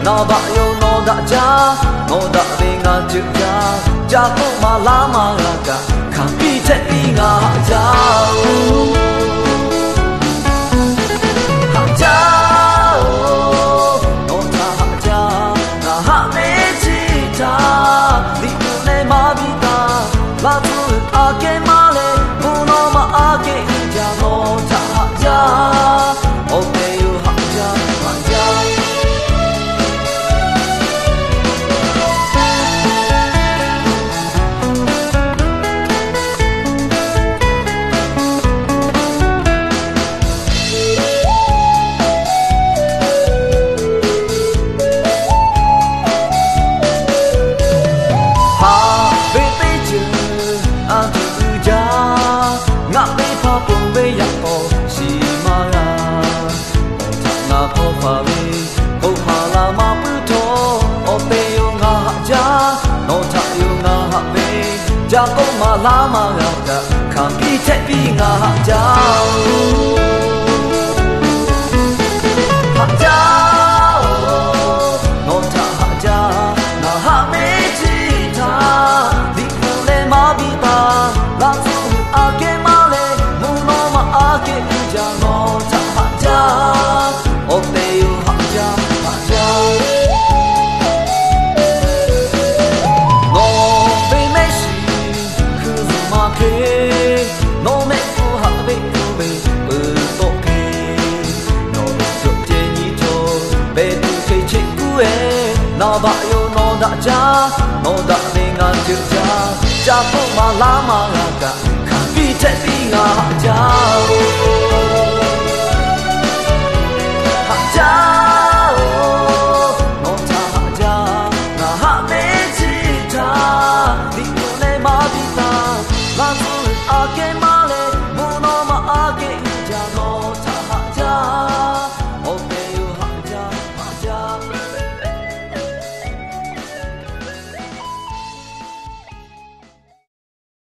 na ba yo no da ja no da be nga ju ja ja ko ma la ma ga ka pi che pi nga ja ha ja no ta ha ja na ha me chi ta di ne ma bi ta la tu a ke ma le bu no ma a ke ja no ta ha ja okay you ha ja ha ja ja ko ma la ma ga ka pi che pi nga ja ha ja no ta ha ja na ha me chi ta di ko le ma bi ta la su a ke ma le mu no ma a ke ja no ta ha ja o te yo ha ja ha ja no me ko ha be ko be bu to ke no to je ni to be tu ke che ku e na ba yo no da ja no da ne nga ju ja ja ko ma la ma ga ka pi che pi nga ja